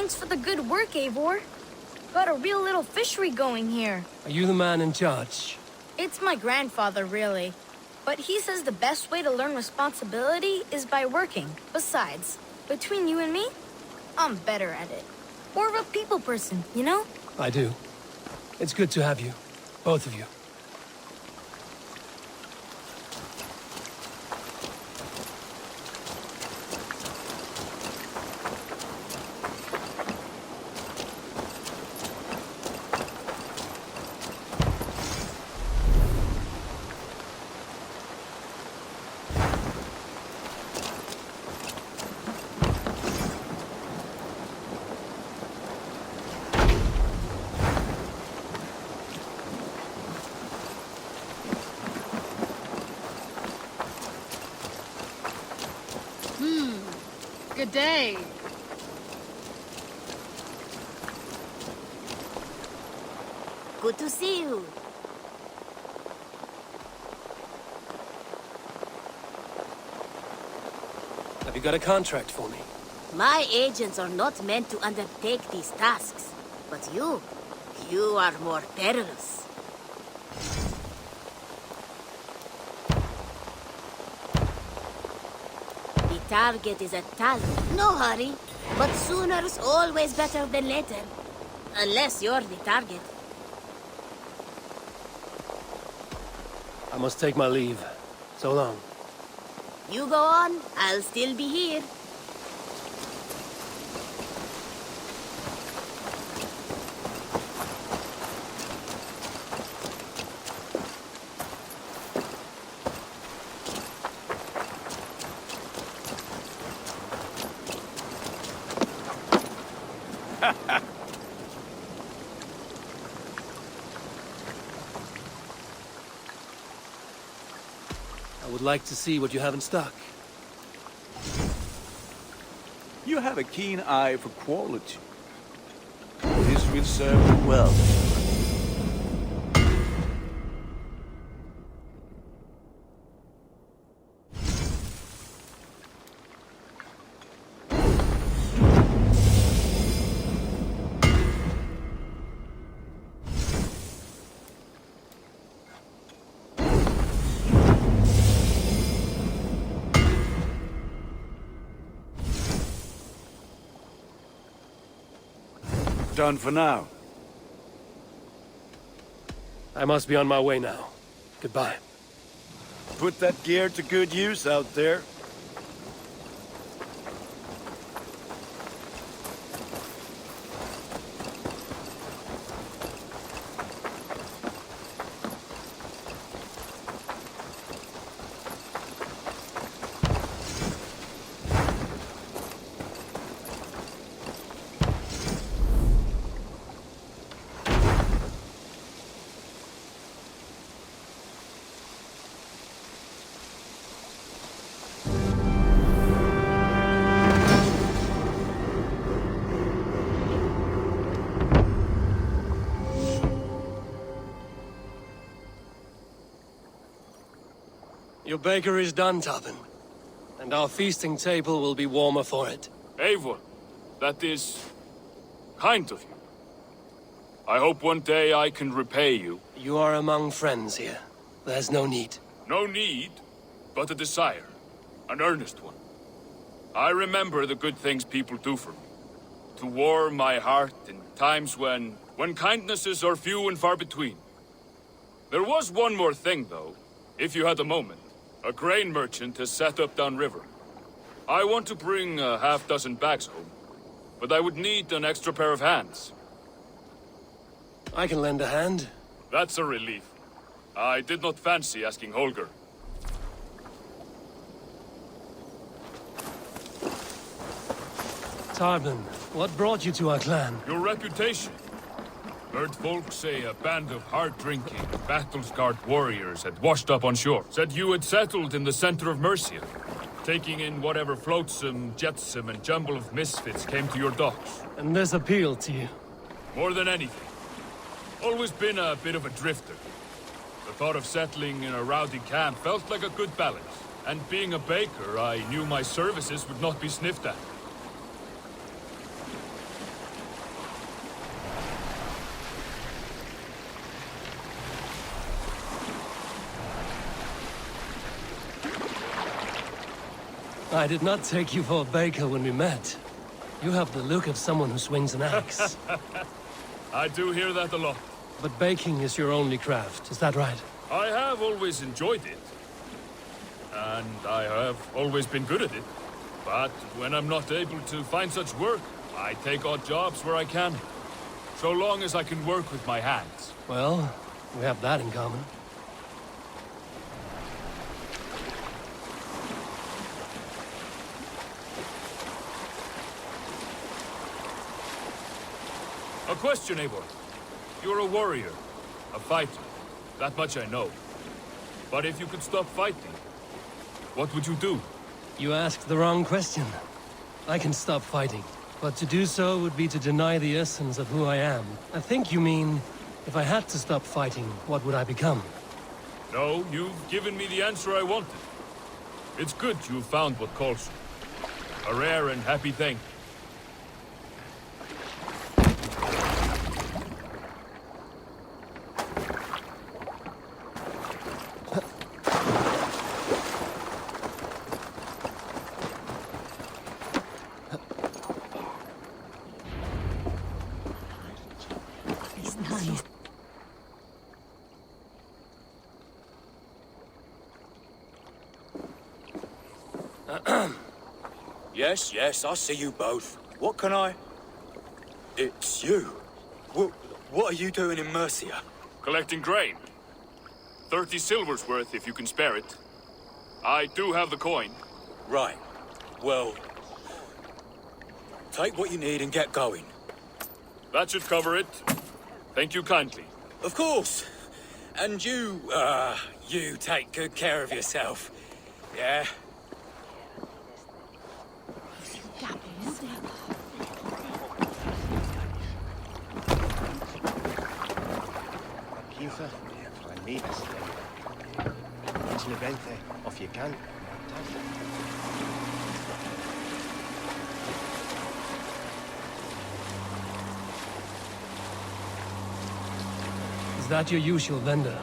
Thanks for the good work, Eivor. Got a real little fishery going here. Are you the man in charge? It's my grandfather, really. But he says the best way to learn responsibility is by working. Besides, between you and me, I'm better at it. More of a people person, you know? I do. It's good to have you. Both of you. Good day. Good to see you. Have you got a contract for me? My agents are not meant to undertake these tasks. But you are more perilous. The target is a talent. No hurry. But sooner's always better than later. Unless you're the target. I must take my leave. So long. You go on, I'll still be here. I would like to see what you have in stock. You have a keen eye for quality. This will serve you well. Done for now. I must be on my way now. Goodbye. Put that gear to good use out there. Your baker is done, Tobin. And our feasting table will be warmer for it. Eivor, that is kind of you. I hope one day I can repay you. You are among friends here. There's no need. No need, but a desire. An earnest one. I remember the good things people do for me. To warm my heart in times when kindnesses are few and far between. There was one more thing, though, if you had a moment. A grain merchant has set up downriver. I want to bring a half-dozen bags home, but I would need an extra pair of hands. I can lend a hand. That's a relief. I did not fancy asking Holger. Tarbin, what brought you to our clan? Your reputation. Heard folk say a band of hard-drinking, battle-scarred warriors had washed up on shore. Said you had settled in the center of Mercia, taking in whatever flotsam, jetsam, and jumble of misfits came to your docks. And this appealed to you? More than anything. Always been a bit of a drifter. The thought of settling in a rowdy camp felt like a good balance. And being a baker, I knew my services would not be sniffed at. I did not take you for a baker when we met. You have the look of someone who swings an axe. I do hear that a lot. But baking is your only craft, is that right? I have always enjoyed it. And I have always been good at it. But when I'm not able to find such work, I take odd jobs where I can. So long as I can work with my hands. Well, we have that in common. A question, Eivor. You're a warrior, a fighter. That much I know. But if you could stop fighting, what would you do? You asked the wrong question. I can stop fighting, but to do so would be to deny the essence of who I am. I think you mean, if I had to stop fighting, what would I become? No, you've given me the answer I wanted. It's good you've found what calls you. A rare and happy thing. Yes, I see you both. What can I... It's you. What are you doing in Mercia? Collecting grain. 30 silver's worth if you can spare it. I do have the coin. Right. Well... take what you need and get going. That should cover it. Thank you kindly. Of course. And you take good care of yourself. Yeah? Of je kan. Is that your usual vendor?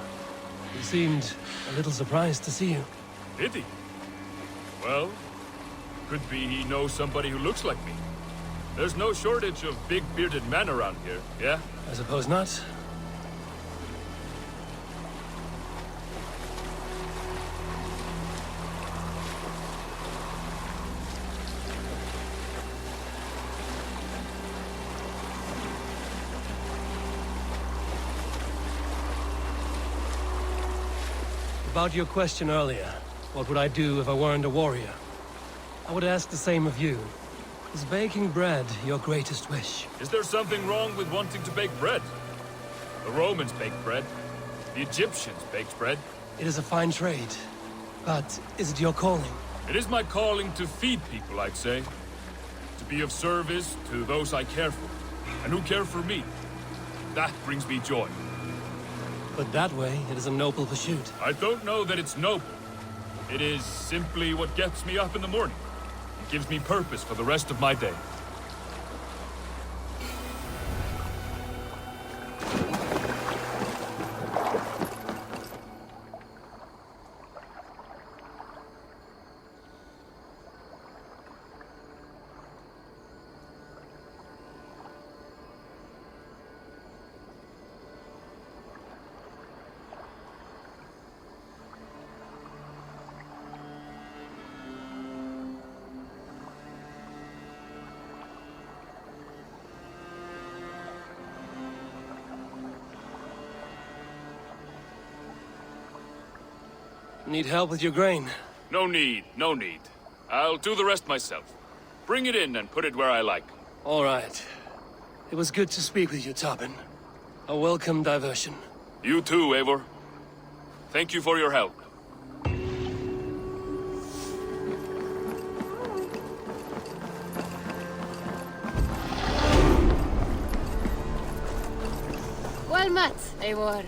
He seemed a little surprised to see you. Did he? Well, could be he knows somebody who looks like me. There's no shortage of big bearded men around here, yeah? I suppose not. About your question earlier, what would I do if I weren't a warrior? I would ask the same of you. Is baking bread your greatest wish? Is there something wrong with wanting to bake bread? The Romans baked bread. The Egyptians baked bread. It is a fine trade, but is it your calling? It is my calling to feed people, I'd say. To be of service to those I care for, and who care for me. That brings me joy. But that way, it is a noble pursuit. I don't know that it's noble. It is simply what gets me up in the morning. It gives me purpose for the rest of my day. Need help with your grain? No need, no need. I'll do the rest myself. Bring it in and put it where I like. All right. It was good to speak with you, Tobin. A welcome diversion. You too, Eivor. Thank you for your help. Well met, Eivor.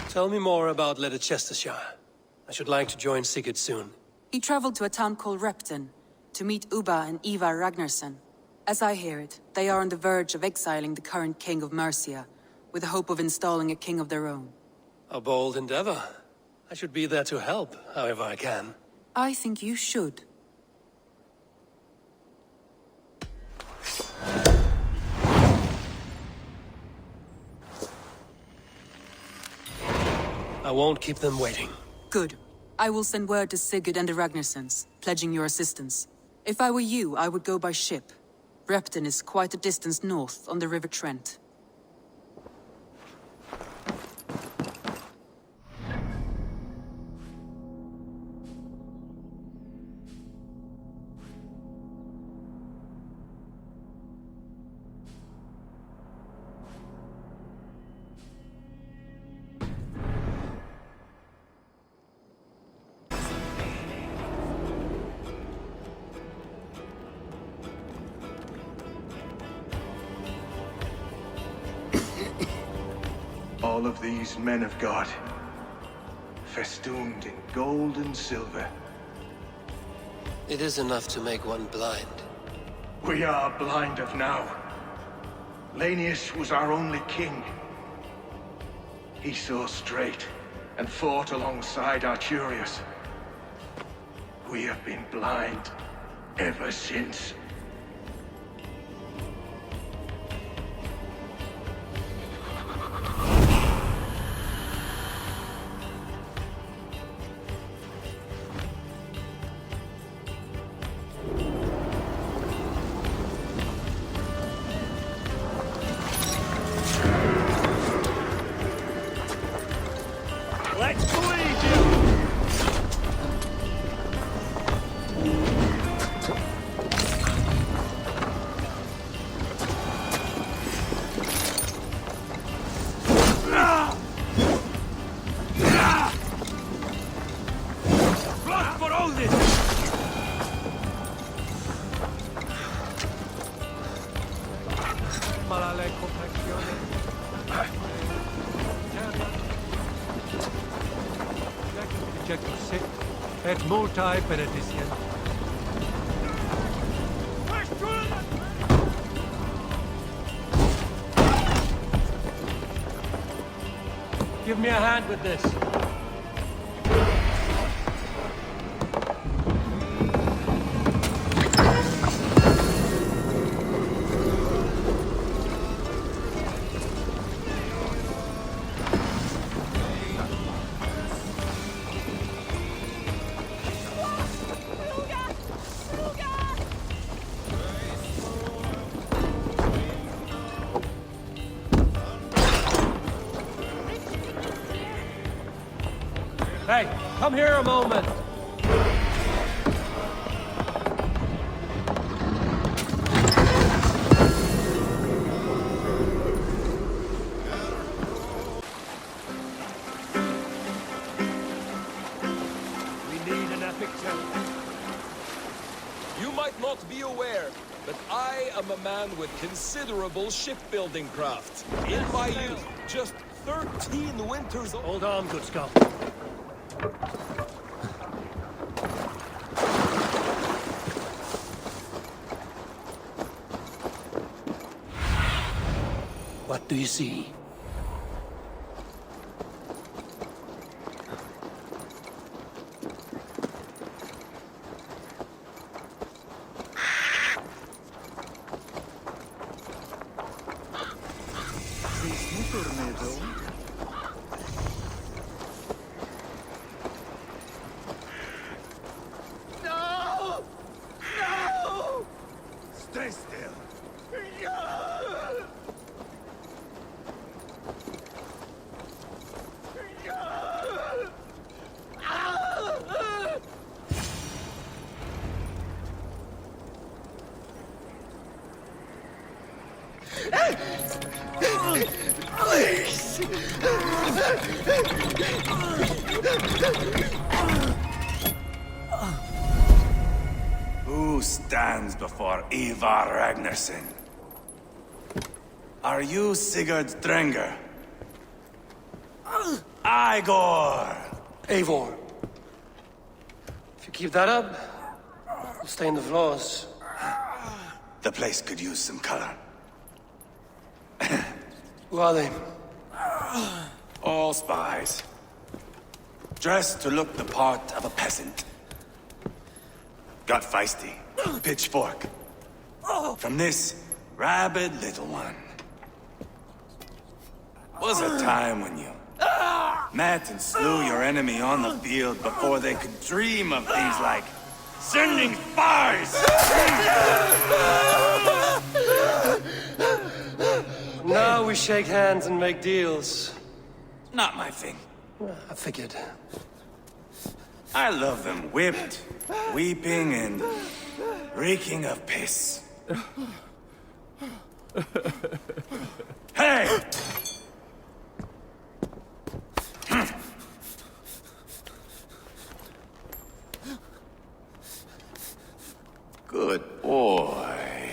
Tell me more about Leicestershire. I should like to join Sigurd soon. He traveled to a town called Repton to meet Ubba and Ivar Ragnarsson. As I hear it, they are on the verge of exiling the current king of Mercia, with the hope of installing a king of their own. A bold endeavor. I should be there to help, however I can. I think you should. I won't keep them waiting. Good. I will send word to Sigurd and the Ragnarssons, pledging your assistance. If I were you, I would go by ship. Repton is quite a distance north on the River Trent. All of these men of God, festooned in gold and silver. It is enough to make one blind. We are blind of now. Lanius was our only king. He saw straight and fought alongside Arturius. We have been blind ever since. Let's bleed you! Blood for all this! Et multae benedicient. Give me a hand with this. Hey, come here a moment. We need an epic tale. You might not be aware, but I am a man with considerable shipbuilding craft. In my youth, just 13 winters old. Hold on, good Scott. What do you see? No! No! Stay still. Please! Who stands before Ivar Ragnarsson? Are you Sigurd Drenger? Igor! Eivor. If you keep that up, you'll stain the floors. The place could use some color. Who are they? All spies. Dressed to look the part of a peasant. Got feisty. Pitchfork. From this rabid little one. Was a time when you met and slew your enemy on the field before they could dream of things like sending spies! Now we shake hands and make deals. Not my thing. I figured. I love them whipped, weeping, and reeking of piss. Hey! Good boy.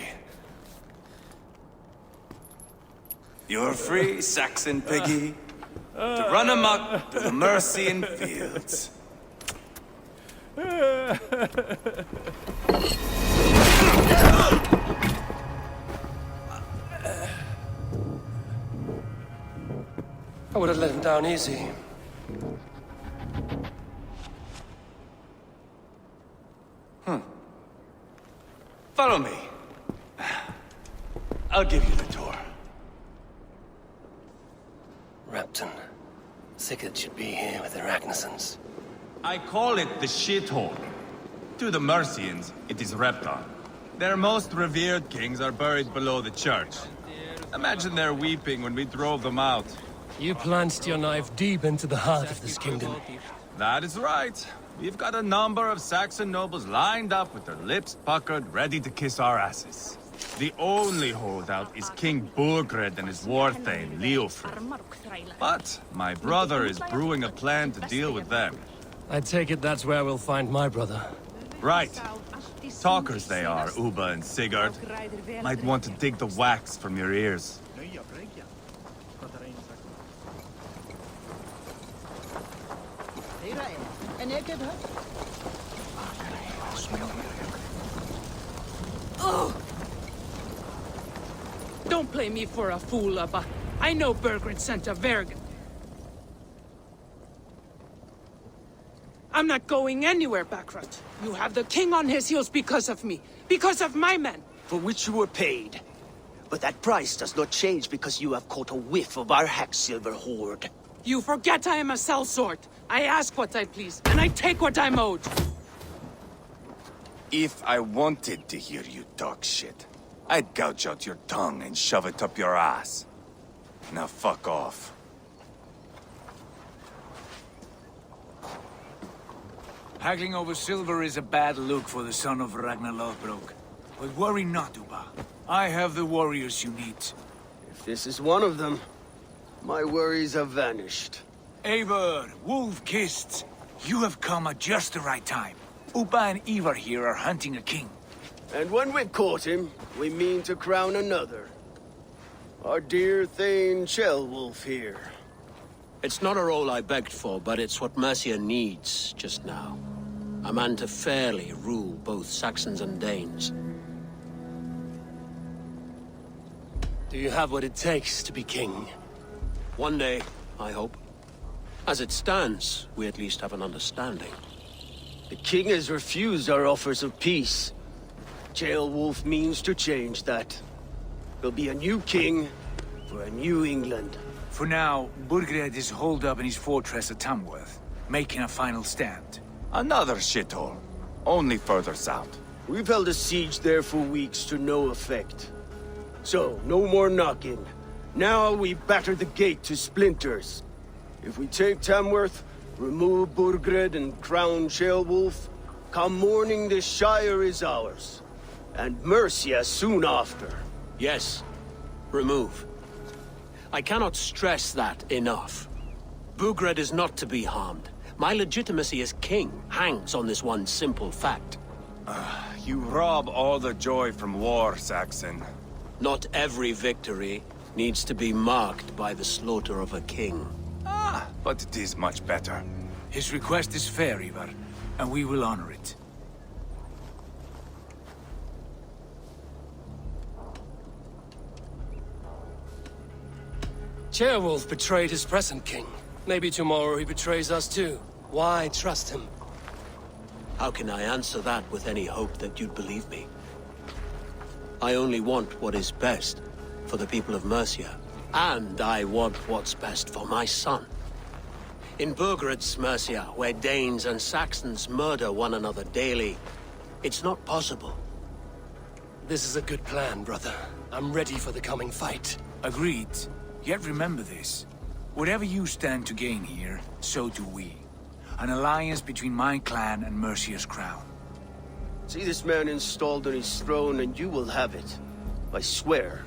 You're free, Saxon piggy, to run amok through the Mercian fields. I would have let him down easy. Follow me. I'll give you the tour. Repton. Sigurd should be here with the Ragnarsons. I call it the shithole. To the Mercians, it is Repton. Their most revered kings are buried below the church. Imagine their weeping when we drove them out. You plunged your knife deep into the heart of this kingdom. That is right. We've got a number of Saxon nobles lined up with their lips puckered, ready to kiss our asses. The only holdout is King Burgred and his warthane, Leofrid. But my brother is brewing a plan to deal with them. I take it that's where we'll find my brother. Right. Talkers they are, Uba and Sigurd. Might want to dig the wax from your ears. Don't play me for a fool, Abba. I know Burgred sent a Vergen. I'm not going anywhere, Backrot. You have the king on his heels because of me. Because of my men. For which you were paid. But that price does not change because you have caught a whiff of our Hacksilver hoard. You forget I am a sellsword. I ask what I please, and I take what I'm owed. If I wanted to hear you talk shit, I'd gouge out your tongue and shove it up your ass. Now fuck off. Haggling over silver is a bad look for the son of Ragnar Lothbrok. But worry not, Uba. I have the warriors you need. If this is one of them, my worries have vanished. Eivor, Wolf-Kissed, you have come at just the right time. Uba and Ivar here are hunting a king. And when we've caught him, we mean to crown another. Our dear Thane Ceolwulf here. It's not a role I begged for, but it's what Mercia needs just now. A man to fairly rule both Saxons and Danes. Do you have what it takes to be king? One day, I hope. As it stands, we at least have an understanding. The king has refused our offers of peace. Ceolwulf means to change that. There'll be a new king for a new England. For now, Burgred is holed up in his fortress at Tamworth, making a final stand. Another shithole. Only further south. We've held a siege there for weeks to no effect. So, no more knocking. Now we batter the gate to splinters. If we take Tamworth, remove Burgred and crown Ceolwulf, come morning the Shire is ours. And Mercia soon after. Yes, remove. I cannot stress that enough. Burgred is not to be harmed. My legitimacy as king hangs on this one simple fact. You rob all the joy from war, Saxon. Not every victory needs to be marked by the slaughter of a king. but it is much better. His request is fair, Ivar, and we will honor it. Ceolwulf betrayed his present king. Maybe tomorrow he betrays us too. Why trust him? How can I answer that with any hope that you'd believe me? I only want what is best for the people of Mercia. And I want what's best for my son. In Burgred's Mercia, where Danes and Saxons murder one another daily, it's not possible. This is a good plan, brother. I'm ready for the coming fight. Agreed. Yet remember this. Whatever you stand to gain here, so do we. An alliance between my clan and Mercia's crown. See this man installed on his throne and you will have it. I swear.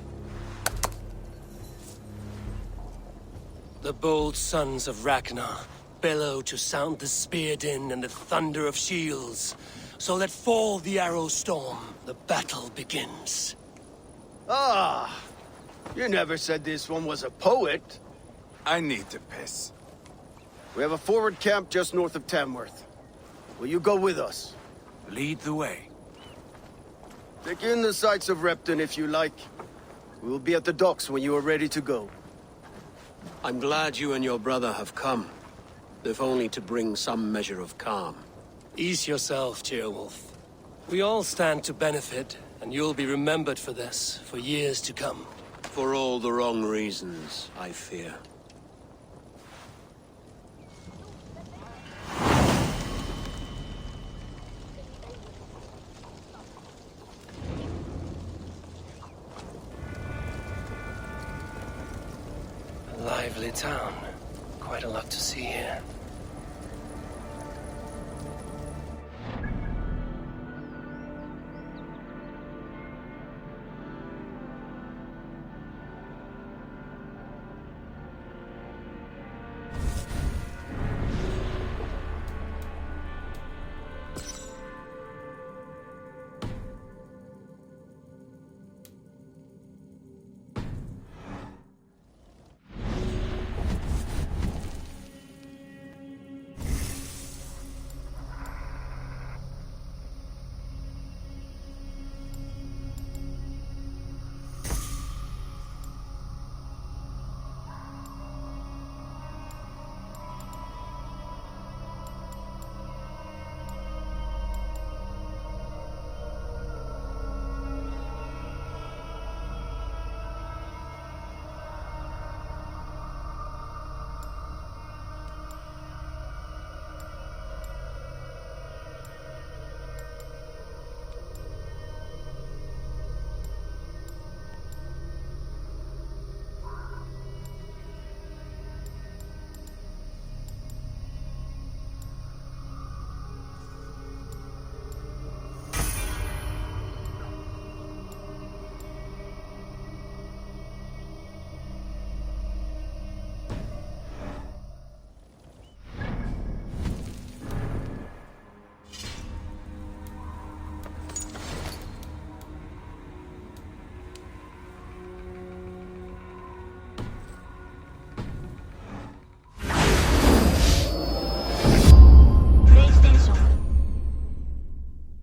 The bold sons of Ragnar bellow to sound the spear din and the thunder of shields. So let fall the arrow storm. The battle begins. Ah! You never said this one was a poet. I need to piss. We have a forward camp just north of Tamworth. Will you go with us? Lead the way. Take in the sights of Repton if you like. We will be at the docks when you are ready to go. I'm glad you and your brother have come. If only to bring some measure of calm. Ease yourself, Ceolwulf. We all stand to benefit, and you'll be remembered for this for years to come. For all the wrong reasons, I fear. A lively town. Quite a lot to see here.